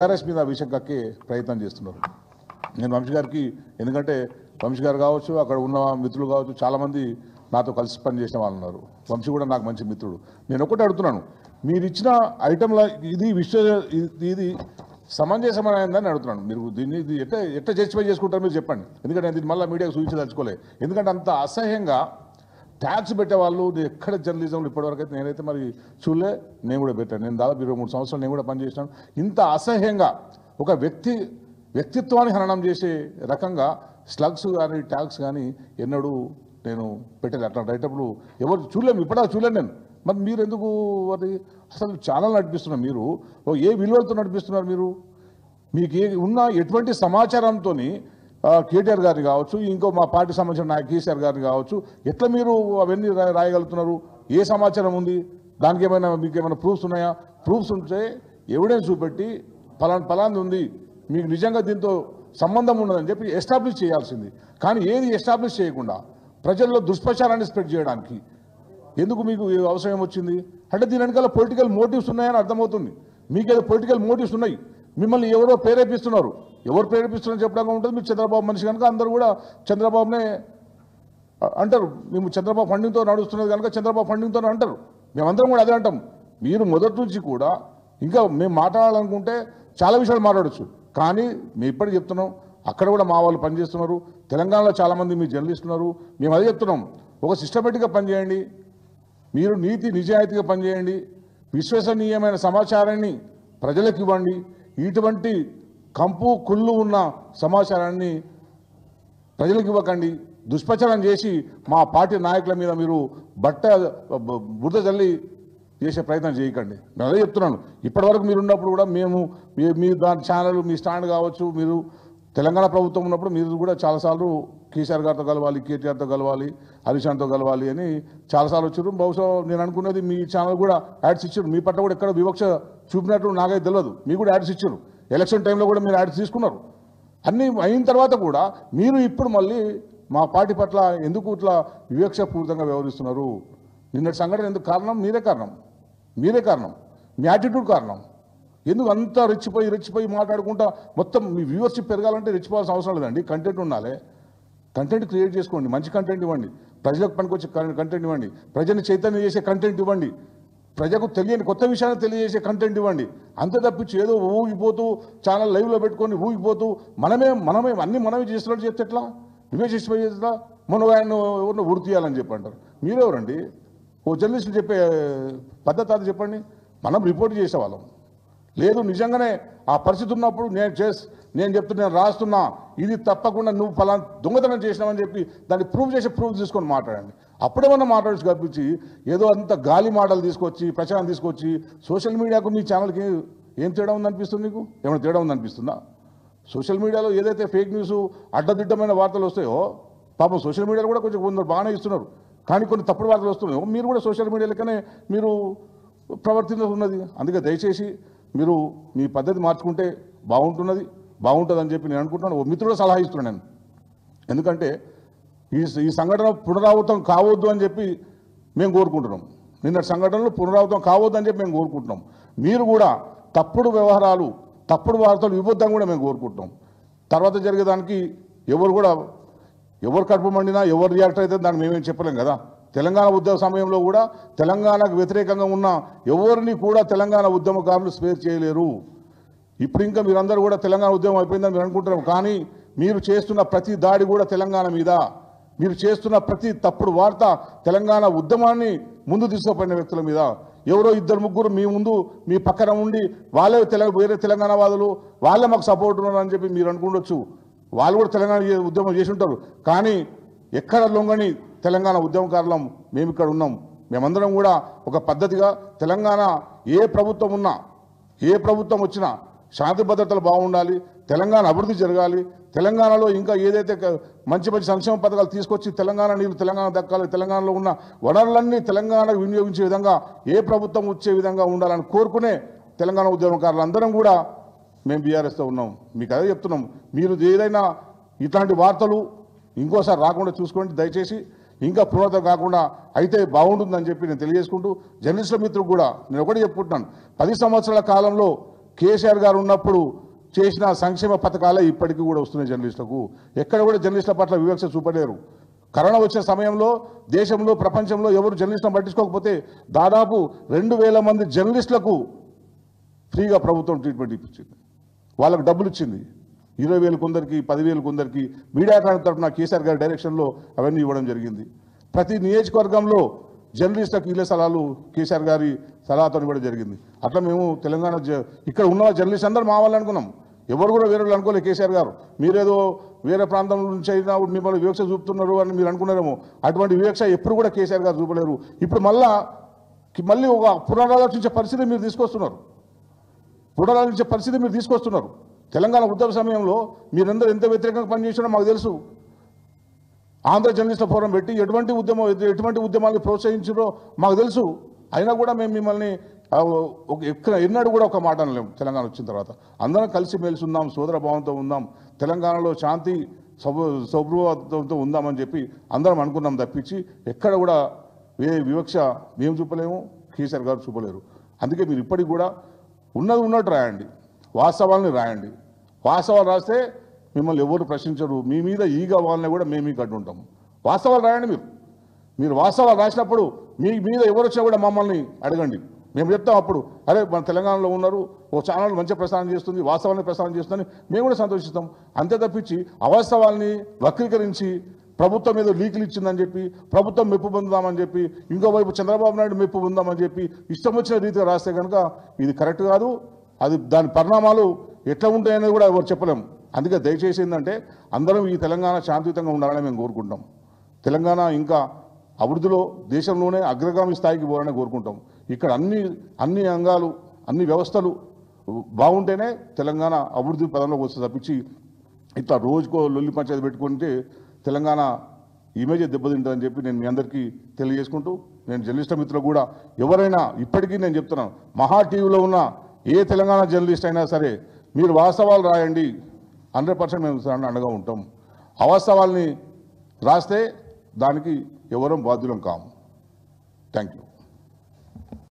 TRS మీద విషయం కక్కే ప్రయత్నం చేస్తున్నారు. నేను వంశీ గారికి, ఎందుకంటే వంశీ గారు కావచ్చు, అక్కడ ఉన్న మిత్రులు కావచ్చు, చాలామంది నాతో కలిసి పనిచేసిన వాళ్ళు ఉన్నారు. వంశీ కూడా నాకు మంచి మిత్రుడు. నేను ఒకటే అడుగుతున్నాను, మీరు ఇచ్చిన ఐటెంల ఇది సమంజసమైందని అడుగుతున్నాను. మీరు దీన్ని ఎట్లా జస్టిఫై చేసుకుంటారో మీరు చెప్పండి. ఎందుకంటే నేను దీన్ని మళ్ళీ మీడియాకు చూపించదలుచుకోలేదు. ఎందుకంటే అంత అసహ్యంగా ట్యాక్స్ పెట్టేవాళ్ళు ఎక్కడ జర్నలిజంలో ఇప్పటివరకు అయితే నేనైతే మరి చూడలే. నేను కూడా పెట్టాను. నేను దాదాపు 23 సంవత్సరాలు నేను కూడా పనిచేసినాను. ఇంత అసహ్యంగా ఒక వ్యక్తిత్వాన్ని హననం చేసే రకంగా స్లగ్స్ కానీ ట్యాక్స్ కానీ ఎన్నడూ నేను పెట్టలేదు. అట్లా రైటప్లు ఎవరు చూడలేము, ఇప్పటిదాకా చూడలేను నేను. మరి మీరు ఎందుకు అది అసలు ఛానల్ నడిపిస్తున్నారు? మీరు ఏ విలువలతో నడిపిస్తున్నారు? మీకు ఉన్న ఎటువంటి సమాచారంతో కేటీఆర్ గారిని కావచ్చు, ఇంకో మా పార్టీ సంబంధించిన నాయకు కేసీఆర్ గారిని కావచ్చు, ఎట్లా మీరు అవన్నీ రాయగలుగుతున్నారు? ఏ సమాచారం ఉంది? దానికి ఏమైనా మీకు ఏమైనా ప్రూఫ్స్ ఉన్నాయా? ప్రూఫ్స్ ఉంటే ఎవిడెన్స్ చూపెట్టి ఫలాంది ఉంది, మీకు నిజంగా దీంతో సంబంధం ఉన్నదని చెప్పి ఎస్టాబ్లిష్ చేయాల్సింది. కానీ ఏది ఎస్టాబ్లిష్ చేయకుండా ప్రజల్లో దుష్ప్రచారాన్ని స్ప్రెడ్ చేయడానికి ఎందుకు మీకు అవసరం ఏమొచ్చింది? అంటే దీని వెనకాల పొలిటికల్ మోటివ్స్ ఉన్నాయని అర్థమవుతుంది. మీకేదో పొలిటికల్ మోటివ్స్ ఉన్నాయి. మిమ్మల్ని ఎవరో ప్రేరేపిస్తున్నారు. ఎవరు ప్రేరేపిస్తున్నారని చెప్పడానికి ఉంటుంది. మీరు చంద్రబాబు మనిషి కనుక అందరూ కూడా చంద్రబాబునే అంటారు. మేము చంద్రబాబు ఫండింగ్తో నడుస్తున్నది కనుక చంద్రబాబు ఫండింగ్తో అంటారు. మేమందరం కూడా అదే అంటాం. మీరు మొదటి నుంచి కూడా ఇంకా మేము మాట్లాడాలనుకుంటే చాలా విషయాలు మాట్లాడచ్చు. కానీ మేము ఇప్పటికీ చెప్తున్నాం, అక్కడ కూడా మా వాళ్ళు పనిచేస్తున్నారు. తెలంగాణలో చాలామంది మీ జర్నలిస్టులు ఉన్నారు. మేము అదే చెప్తున్నాం, ఒక సిస్టమేటిక్గా పనిచేయండి. మీరు నీతి నిజాయితీగా పనిచేయండి. విశ్వసనీయమైన సమాచారాన్ని ప్రజలకు ఇవ్వండి. ఇటువంటి కంపు కుళ్ళు ఉన్న సమాచారాన్ని ప్రజలకు ఇవ్వకండి. దుష్ప్రచారం చేసి మా పార్టీ నాయకుల మీద మీరు బురద జల్లి చేసే ప్రయత్నం చేయకండి. నేను అదే చెప్తున్నాను. ఇప్పటివరకు మీరు ఉన్నప్పుడు కూడా మేము మీ దాని ఛానల్, మీ స్టాండ్ కావచ్చు, మీరు తెలంగాణ ప్రభుత్వం ఉన్నప్పుడు మీరు కూడా చాలాసార్లు కేసీఆర్ గారితో కలవాలి, కేటీఆర్తో కలవాలి, హరీషాన్తో కలవాలి అని చాలాసార్లు వచ్చారు. బహుశా నేను అనుకున్నది మీ ఛానల్ కూడా యాడ్స్ ఇచ్చారు. మీ పట్ల కూడా ఎక్కడ వివక్ష చూపినట్టు నాకైతే తెలియదు. మీకు కూడా యాడ్స్ ఇచ్చారు. ఎలక్షన్ టైంలో కూడా మీరు యాడ్స్ తీసుకున్నారు. అన్నీ అయిన తర్వాత కూడా మీరు ఇప్పుడు మళ్ళీ మా పార్టీ పట్ల ఎందుకు ఇట్లా వివక్షపూరితంగా వ్యవహరిస్తున్నారు? నిన్నటి సంఘటన ఎందుకు కారణం? మీరే కారణం. మీ యాటిట్యూడ్ కారణం. ఎందుకు అంతా రెచ్చిపోయి మాట్లాడుకుంటా మొత్తం మీ వ్యూవర్షిప్ పెరగాలంటే రెచ్చిపోవాల్సిన అవసరం లేదండి. కంటెంట్ ఉండాలి. కంటెంట్ క్రియేట్ చేసుకోండి. మంచి కంటెంట్ ఇవ్వండి. ప్రజలకు పనికొచ్చే కంటెంట్ ఇవ్వండి. ప్రజల్ని చైతన్యం చేసే కంటెంట్ ఇవ్వండి. ప్రజలకు తెలియని కొత్త విషయాన్ని తెలియజేసే కంటెంట్ ఇవ్వండి. అంతే తప్పించి ఏదో ఊగిపోతూ ఛానల్ లైవ్లో పెట్టుకొని ఊగిపోతూ మనమే మనమే చేస్తున్నట్టు చెప్తే ఎట్లా? నువ్వే చేసిపోయి ఎట్లా? మనం ఆయన ఎవరినో ఉరి తీయాలని చెప్పి అంటారు. మీరెవరండి? ఓ జర్నలిస్టులు చెప్పే పద్ధతి అది చెప్పండి. మనం రిపోర్ట్ చేసేవాళ్ళం. లేదు నిజంగానే ఆ పరిస్థితి ఉన్నప్పుడు నేను చెప్తున్నా, నేను రాస్తున్నా, ఇది తప్పకుండా నువ్వు ఫలానా దొంగతనం చేసినావని చెప్పి దాన్ని ప్రూఫ్ తీసుకొని మాట్లాడండి. అప్పుడేమన్నా మాట్లాడచ్చు కప్పించి ఏదో అంత గాలి మాటలు తీసుకొచ్చి ప్రచారం తీసుకొచ్చి సోషల్ మీడియాకు మీ ఛానల్కి ఏం తేడా ఉందనిపిస్తుంది? మీకు ఏమైనా తేడా ఉందనిపిస్తుందా? సోషల్ మీడియాలో ఏదైతే ఫేక్ న్యూస్ అడ్డదిడ్డమైన వార్తలు వస్తాయో, పాపం సోషల్ మీడియాలో కూడా కొంచెం కొందరు బాగానే ఇస్తున్నారు. కానీ కొన్ని తప్పుడు వార్తలు వస్తున్నాయో మీరు కూడా సోషల్ మీడియాలకనే మీరు ప్రవర్తిస్తున్నది. అందుకే దయచేసి మీరు మీ పద్ధతి మార్చుకుంటే బాగుంటుందని చెప్పి నేను అనుకుంటున్నాను. ఓ మిత్రుడు సలహా ఇస్తున్నాను నేను. ఎందుకంటే ఈ సంఘటన పునరావృతం కావద్దు అని చెప్పి మేము కోరుకుంటున్నాం. నిన్నటి సంఘటనలు పునరావృతం కావద్దు అని చెప్పి మేము కోరుకుంటున్నాం. మీరు కూడా తప్పుడు వ్యవహారాలు, తప్పుడు వార్తలు ఇవ్వద్దని కూడా మేము కోరుకుంటున్నాం. తర్వాత జరిగేదానికి ఎవరు కడుపు మండినా, ఎవరు రియాక్ట్ అయితే దానికి మేమేం చెప్పలేం కదా. తెలంగాణ ఉద్యమ సమయంలో కూడా తెలంగాణకు వ్యతిరేకంగా ఉన్న ఎవరిని కూడా తెలంగాణ ఉద్యమకారులు స్పేర్ చేయలేరు. ఇప్పుడు ఇంకా మీరందరూ కూడా తెలంగాణ ఉద్యమం అయిపోయిందని మీరు అనుకుంటున్నారు. కానీ మీరు చేస్తున్న ప్రతి దాడి కూడా తెలంగాణ మీద, మీరు చేస్తున్న ప్రతి తప్పుడు వార్త తెలంగాణ ఉద్యమాన్ని ముందు తీసుకుపోయిన వ్యక్తుల మీద. ఎవరో 2-3 మీ ముందు మీ పక్కన ఉండి వాళ్ళే వేరే తెలంగాణ వాదులు, వాళ్ళే మాకు సపోర్ట్ ఉన్నారని చెప్పి మీరు అనుకుండొచ్చు. వాళ్ళు కూడా తెలంగాణ ఉద్యమం చేసి ఉంటారు. కానీ ఎక్కడ లొంగని తెలంగాణ ఉద్యమకారులం మేము ఇక్కడ ఉన్నాం. మేమందరం కూడా ఒక పద్ధతిగా తెలంగాణ ఏ ప్రభుత్వం వచ్చినా శాంతి భద్రతలు బాగుండాలి, తెలంగాణ అభివృద్ధి జరగాలి, తెలంగాణలో ఇంకా ఏదైతే మంచి సంక్షేమ పథకాలు తీసుకొచ్చి తెలంగాణ దక్కాలి, తెలంగాణలో ఉన్న వనరులన్నీ తెలంగాణకు వినియోగించే విధంగా ఏ ప్రభుత్వం వచ్చే విధంగా ఉండాలని కోరుకునే తెలంగాణ ఉద్యమకారులు అందరం కూడా మేము బీఆర్ఎస్తో ఉన్నాం. మీకు అదే చెప్తున్నాం. మీరు ఏదైనా ఇట్లాంటి వార్తలు ఇంకోసారి రాకుండా చూసుకోండి దయచేసి. ఇంకా పునరావృతం కాకుండా అయితే బాగుంటుందని చెప్పి నేను తెలియజేసుకుంటూ, జర్నలిస్టుల మిత్రులకు కూడా నేను ఒకటి చెప్పుకుంటున్నాను. 10 సంవత్సరాల కాలంలో కేసీఆర్ గారు ఉన్నప్పుడు చేసిన సంక్షేమ పథకాలే ఇప్పటికీ కూడా వస్తున్నాయి జర్నలిస్టులకు. ఎక్కడ కూడా జర్నలిస్టుల పట్ల వివక్ష చూపలేరు. కరోనా వచ్చిన సమయంలో దేశంలో ప్రపంచంలో ఎవరు జర్నలిస్టులను పట్టించుకోకపోతే దాదాపు 2000 మంది జర్నలిస్టులకు ఫ్రీగా ప్రభుత్వం ట్రీట్మెంట్ ఇప్పించింది. వాళ్ళకు డబ్బులు ఇచ్చింది. 20,000 కొందరికి, 10,000 కొందరికి మీడియా కారణం తరఫున కేసీఆర్ గారి డైరెక్షన్లో అవన్నీ ఇవ్వడం జరిగింది. ప్రతి నియోజకవర్గంలో జర్నలిస్టులకు ఇళ్ల స్థలాలు కేసీఆర్ గారి సలహాతో ఇవ్వడం జరిగింది. అట్లా మేము తెలంగాణ ఇక్కడ ఉన్న జర్నలిస్ట్ అందరూ మా వాళ్ళు అనుకున్నాం. ఎవరు కూడా వేరే అనుకోలేదు. కేసీఆర్ గారు మీరేదో వేరే ప్రాంతం నుంచి అయినా మిమ్మల్ని వివక్ష చూపుతున్నారు అని మీరు అనుకున్నారేమో. అటువంటి వివక్ష ఎప్పుడు కూడా కేసీఆర్ గారు చూపలేరు. ఇప్పుడు మళ్ళీ ఒక పునరాలోచించే పరిస్థితి మీరు తీసుకొస్తున్నారు. తెలంగాణ ఉద్యమ సమయంలో మీరందరూ ఎంత వ్యతిరేకంగా పనిచేసినా మాకు తెలుసు. ఆంధ్ర జర్నలిస్టుల ఫోరం పెట్టి ఎటువంటి ఉద్యమాన్ని ప్రోత్సహించారో మాకు తెలుసు. అయినా కూడా మేము మిమ్మల్ని ఎన్నడూ కూడా ఒక మాట అనలేము. తెలంగాణ వచ్చిన తర్వాత అందరం కలిసిమెలిసి ఉందాం, సోదర భావంతో ఉందాం, తెలంగాణలో శాంతి సౌభ్రవంతో ఉందామని చెప్పి అందరం అనుకున్నాం తప్పించి ఎక్కడ కూడా వివక్ష మేము చూపలేము, కేసీఆర్ గారు చూపలేరు. అందుకే మీరు ఇప్పటికి కూడా ఉన్నది ఉన్నట్టు రాయండి, వాస్తవాలని రాయండి. వాస్తవాలు రాస్తే మిమ్మల్ని ఎవరు ప్రశ్నించరు. మీ మీద ఈగ వాళ్ళని కూడా మేము మీకు అడ్డుంటాము. వాస్తవాలు రాయండి. మీరు వాస్తవాలు రాసినప్పుడు మీ మీద ఎవరు వచ్చినా కూడా మమ్మల్ని అడగండి. మేము చెప్తాం అప్పుడు, అరే మన తెలంగాణలో ఉన్నారు, ఓ ఛానల్ మంచిగా ప్రసారం చేస్తుంది, వాస్తవాన్ని ప్రసారం చేస్తుందని మేము కూడా సంతోషిస్తాం. అంతే తప్పించి అవాస్తవాల్ని వక్రీకరించి ప్రభుత్వం మీద లీకులు ఇచ్చిందని చెప్పి, ప్రభుత్వం మెప్పు పొందుదామని చెప్పి, ఇంకోవైపు చంద్రబాబు నాయుడు మెప్పు పొందామని చెప్పి ఇష్టం వచ్చిన రీతిగా రాస్తే కనుక ఇది కరెక్ట్ కాదు. దాని పరిణామాలు ఎట్లా ఉంటాయనేది కూడా ఎవరు చెప్పలేము. అందుకే దయచేసి ఏంటంటే అందరం ఈ తెలంగాణ శాంతియుతంగా ఉండాలని మేము కోరుకుంటాం. తెలంగాణ ఇంకా అభివృద్ధిలో దేశంలోనే అగ్రగామి స్థాయికి పోవాలని కోరుకుంటాం. ఇక్కడ అన్ని అంగాలు, అన్ని వ్యవస్థలు బాగుంటేనే తెలంగాణ అభివృద్ధి పదంలోకి వస్తుంది తప్పించి ఇట్లా రోజుకో లొల్లి పంచాయతీ పెట్టుకుంటే తెలంగాణ ఇమేజ్ దెబ్బతింటుందని చెప్పి నేను మీ అందరికీ తెలియజేసుకుంటూ, నేను జర్నలిస్ట్ మిత్రులు కూడా ఎవరైనా ఇప్పటికీ నేను చెప్తున్నాను, మహా టీవీలో ఉన్న ఏ తెలంగాణ జర్నలిస్ట్ అయినా సరే మీరు వాస్తవాలు రాయండి, 100% మేము అండగా ఉంటాం. అవాస్తవాల్ని రాస్తే దానికి ఎవరూ బాధ్యులం కాము. Thank you.